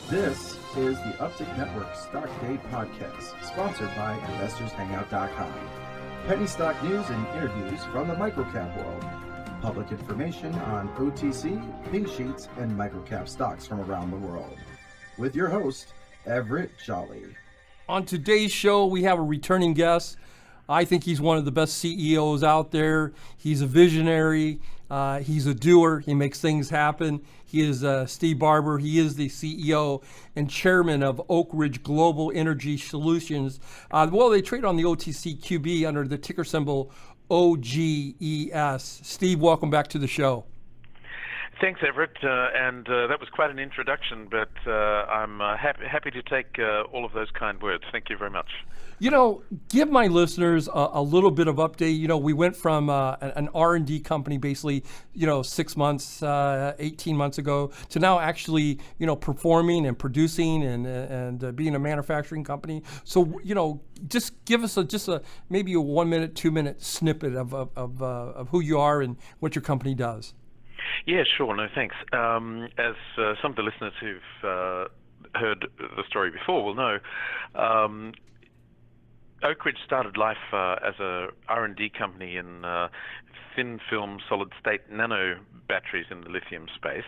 This is the Uptick Network Stock Day Podcast, sponsored by InvestorsHangout.com. Penny stock news and interviews from the microcap world. Public information on OTC, pink sheets, and microcap stocks from around the world. With your host, Everett Jolly. On today's show, we have a returning guest. I think he's one of the best CEOs out there. He's a visionary. He's a doer. He makes things happen. He is Steve Barber. He is the CEO and chairman of Oakridge Global Energy Solutions. They trade on the OTCQB under the ticker symbol OGES. Steve, welcome back to the show. Thanks, Everett, and that was quite an introduction, but I'm happy to take all of those kind words. Thank you very much. You know, give my listeners a little bit of update. You know, we went from an R&D company basically, 6 months, 18 months ago to now actually, performing and producing and being a manufacturing company. So, just give us maybe a 1 minute, 2 minute snippet of who you are and what your company does. Yeah, sure. No, thanks. As some of the listeners who've heard the story before will know, Oakridge started life as a R&D company in thin film solid-state nano batteries in the lithium space,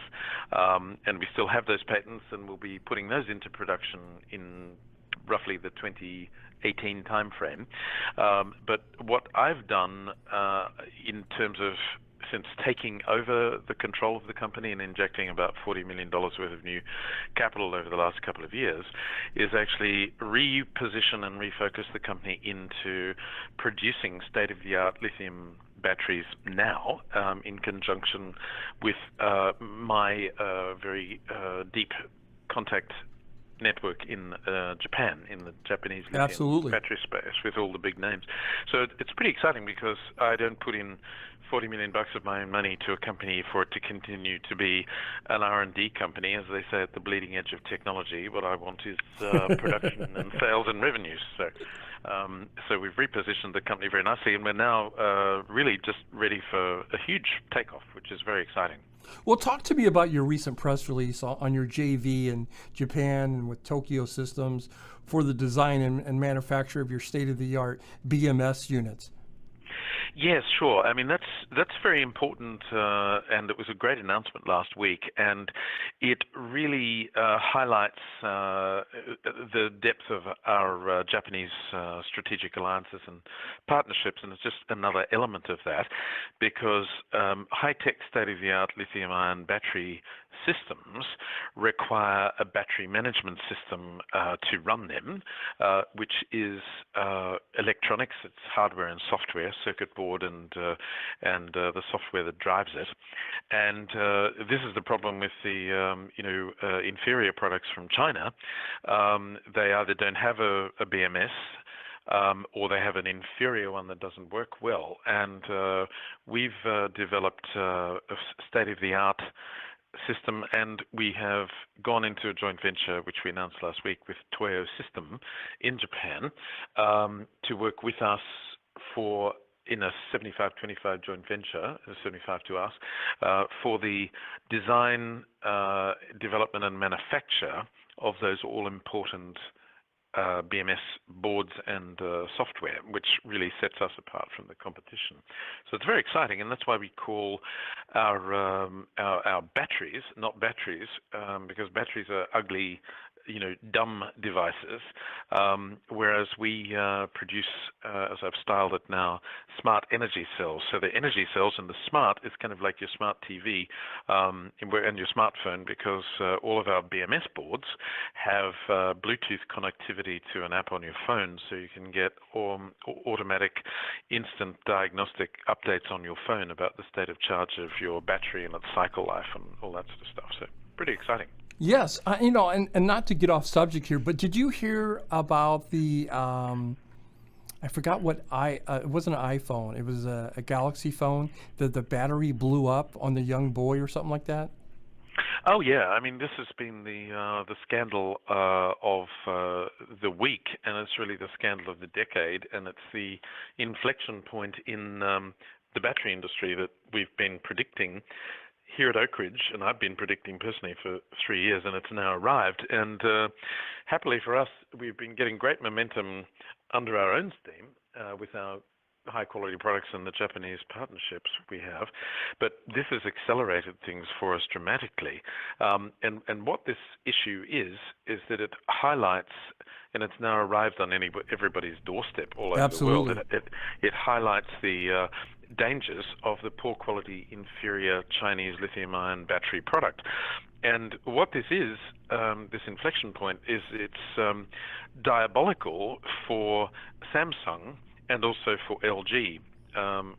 and we still have those patents, and we'll be putting those into production in roughly the 2018 timeframe. But what I've done in terms of since taking over the control of the company and injecting about $40 million worth of new capital over the last couple of years is actually reposition and refocus the company into producing state-of-the-art lithium batteries now, in conjunction with my very deep contact network in Japan, in the Japanese lithium battery space, with all the big names. So it's pretty exciting because I don't put in $40 million of my own money to a company for it to continue to be an R&D company, as they say, at the bleeding edge of technology. What I want is production and sales and revenues. So we've repositioned the company very nicely, and we're now really just ready for a huge takeoff, which is very exciting. Well, talk to me about your recent press release on your JV in Japan and with Tokyo Systems for the design and manufacture of your state-of-the-art BMS units. Yes, sure. I mean, that's very important, and it was a great announcement last week, and it really highlights the depth of our Japanese strategic alliances and partnerships, and it's just another element of that, because high-tech, state-of-the-art lithium-ion battery systems require a battery management system to run them, which is electronics. It's hardware and software, circuit board, and the software that drives it. And this is the problem with the inferior products from China. They either don't have a BMS, or they have an inferior one that doesn't work well. And we've developed a state-of-the-art system, and we have gone into a joint venture, which we announced last week, with Toyo System in Japan, to work with us in a 75-25 joint venture, 75 to us, for the design, development, and manufacture of those all-important BMS boards and software, which really sets us apart from the competition. So it's very exciting, and that's why we call our batteries not batteries, because batteries are ugly, dumb devices, whereas we produce, as I've styled it now, smart energy cells. So the energy cells and the smart is kind of like your smart TV and your smartphone, because all of our BMS boards have Bluetooth connectivity to an app on your phone, so you can get automatic instant diagnostic updates on your phone about the state of charge of your battery and its cycle life and all that sort of stuff. So pretty exciting. Yes, and not to get off subject here, but did you hear about the, I forgot what it wasn't an iPhone, it was a Galaxy phone, that the battery blew up on the young boy or something like that? Oh yeah, I mean, this has been the scandal of the week, and it's really the scandal of the decade, and it's the inflection point in the battery industry that we've been predicting here at Oakridge, and I've been predicting personally for 3 years, and it's now arrived. And happily for us, we've been getting great momentum under our own steam with our high quality products and the Japanese partnerships we have, but this has accelerated things for us dramatically. And what this issue is that it highlights, and it's now arrived on everybody's doorstep all over Absolutely. the world. It highlights the dangers of the poor quality, inferior Chinese lithium-ion battery product. And what this is, this inflection point, is it's diabolical for Samsung and also for LG,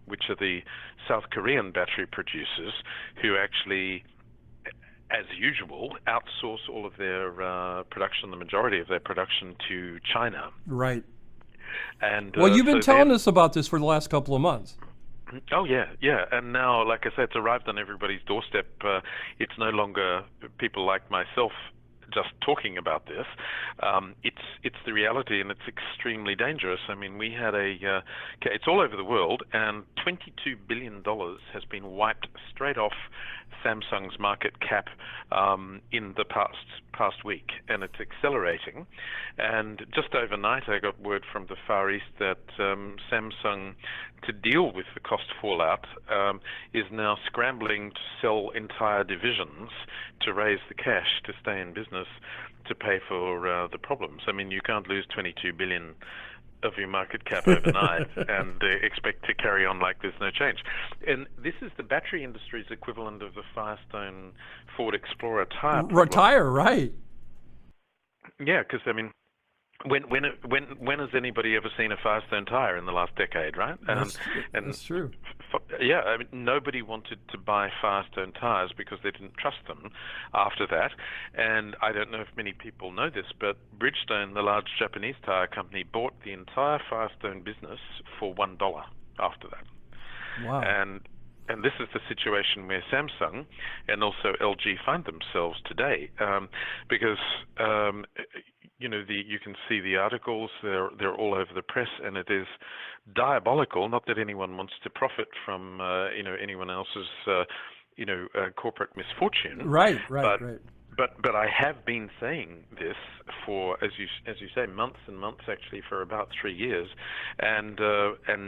which are the South Korean battery producers, who actually, as usual, outsource all of their production, the majority of their production, to China. Right. And well, you've been telling us about this for the last couple of months. Oh yeah, and now, like I said, it's arrived on everybody's doorstep. It's no longer people like myself just talking about this. It's the reality, and it's extremely dangerous. I mean, we had it's all over the world, and $22 billion has been wiped straight off Samsung's market cap in the past week, and it's accelerating. And just overnight, I got word from the Far East that Samsung, to deal with the cost fallout, is now scrambling to sell entire divisions to raise the cash to stay in business to pay for the problems. I mean, you can't lose 22 billion of your market cap overnight and expect to carry on like there's no change. And this is the battery industry's equivalent of the Firestone Ford Explorer tire problem. Tire, right? Yeah, because I mean, when has anybody ever seen a Firestone tire in the last decade, right? That's true. Yeah, I mean, nobody wanted to buy Firestone tires because they didn't trust them after that. And I don't know if many people know this, but Bridgestone, the large Japanese tire company, bought the entire Firestone business for $1 after that. Wow. And this is the situation where Samsung and also LG find themselves today, because you can see the articles, they're all over the press, and it is diabolical. Not that anyone wants to profit from anyone else's corporate misfortune. Right. But I have been saying this for, as you say, months and months, actually, for about 3 years, and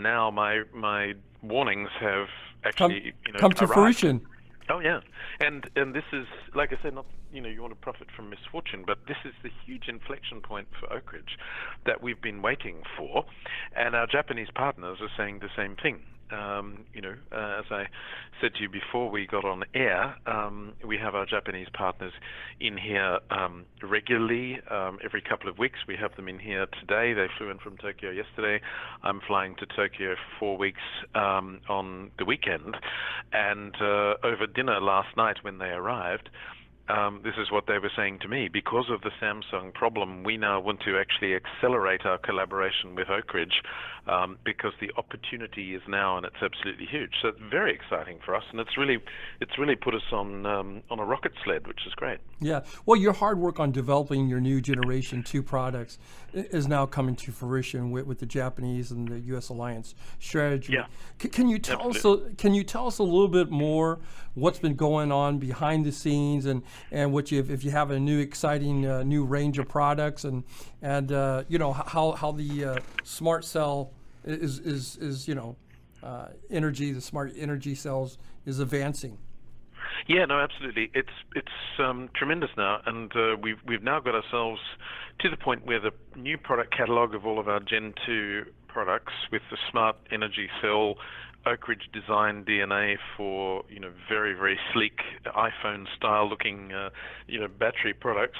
now my warnings have actually come to arrived. fruition. Oh yeah, and this is, like I said, not you want to profit from misfortune, but this is the huge inflection point for Oakridge that we've been waiting for, and our Japanese partners are saying the same thing. As I said to you before we got on air, we have our Japanese partners in here regularly. Every couple of weeks we have them in here today. They flew in from Tokyo yesterday. I'm flying to Tokyo for 4 weeks on the weekend. And over dinner last night when they arrived, this is what they were saying to me. Because of the Samsung problem, we now want to actually accelerate our collaboration with Oakridge because the opportunity is now, and it's absolutely huge. So it's very exciting for us, and it's really put us on a rocket sled, which is great. Yeah. Well, your hard work on developing your new Generation 2 products is now coming to fruition with the Japanese and the U.S. alliance strategy. Yeah. Can you tell us a little bit more what's been going on behind the scenes, and what if you have a new exciting new range of products, and how the smart cell is energy, the smart energy cells is advancing. Yeah, no, absolutely. It's tremendous now, and we've now got ourselves to the point where the new product catalog of all of our Gen 2 products with the smart energy cell, Oakridge design DNA for very, very sleek iPhone style looking battery products,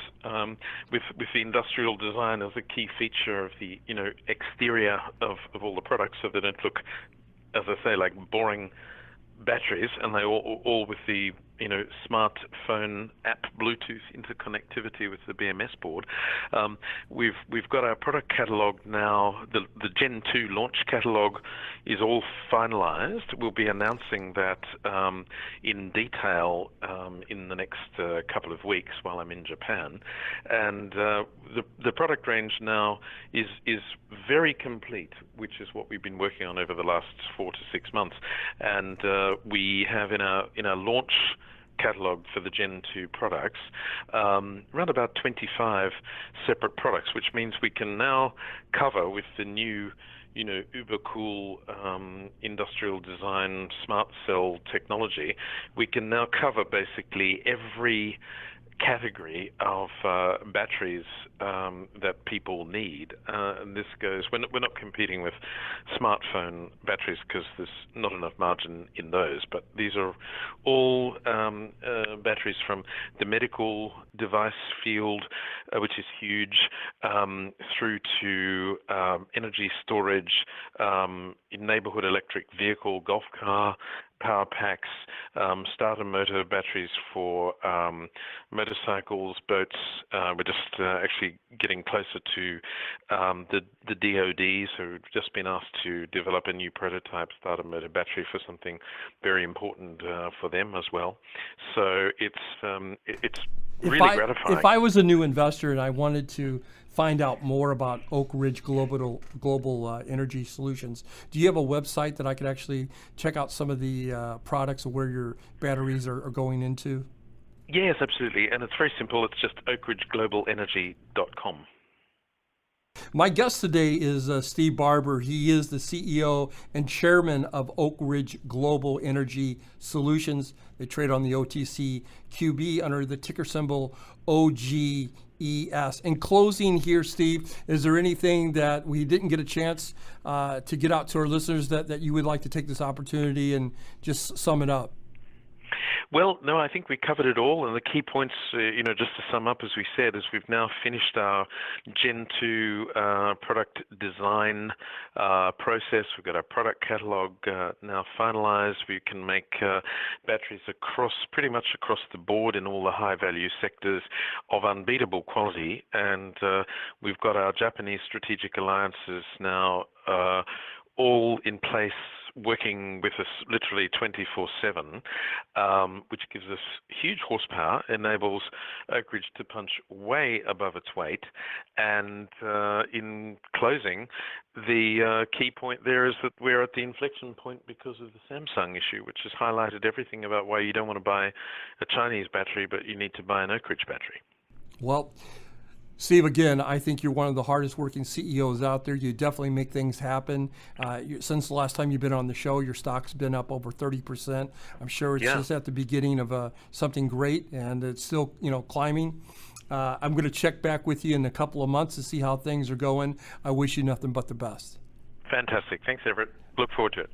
with the industrial design as a key feature of the exterior of all the products, so they don't look, as I say, like boring batteries, and they all with the smartphone app Bluetooth interconnectivity with the BMS board. We've got our product catalog now. The Gen 2 launch catalog is all finalized. We'll be announcing that in detail in the next couple of weeks while I'm in Japan. And the product range now is very complete, which is what we've been working on over the last 4 to 6 months. And we have in our launch catalog for the Gen 2 products, around about 25 separate products, which means we can now cover with the new uber cool industrial design smart cell technology. We can now cover basically every category of batteries that people need, and this goes. We're not competing with smartphone batteries because there's not enough margin in those. But these are all batteries from the medical device field, which is huge, through to energy storage, in neighborhood electric vehicle, golf car, power packs, starter motor batteries for motorcycles, boats. We're just actually getting closer to the DoD, so we've just been asked to develop a new prototype starter motor battery for something very important for them as well. So it's really gratifying. If I was a new investor and I wanted to find out more about Oakridge Global Energy Solutions, do you have a website that I could actually check out some of the products or where your batteries are going into? Yes, absolutely. And it's very simple. It's just oakridgeglobalenergy.com. My guest today is Steve Barber. He is the CEO and chairman of Oakridge Global Energy Solutions. They trade on the OTCQB under the ticker symbol OGES. In closing here, Steve, is there anything that we didn't get a chance to get out to our listeners that you would like to take this opportunity and just sum it up? Well, no, I think we covered it all, and the key points, just to sum up, as we said, is we've now finished our Gen 2 product design process. We've got our product catalog now finalized. We can make batteries pretty much across the board in all the high-value sectors of unbeatable quality, and we've got our Japanese strategic alliances now all in place, working with us literally 24/7, which gives us huge horsepower, enables Oakridge to punch way above its weight. And in closing, the key point there is that we're at the inflection point because of the Samsung issue, which has highlighted everything about why you don't want to buy a Chinese battery, but you need to buy an Oakridge battery. Well, Steve, again, I think you're one of the hardest working CEOs out there. You definitely make things happen. Since the last time you've been on the show, your stock's been up over 30%. I'm sure it's just at the beginning of something great, and it's still, climbing. I'm going to check back with you in a couple of months to see how things are going. I wish you nothing but the best. Fantastic. Thanks, Everett. Look forward to it.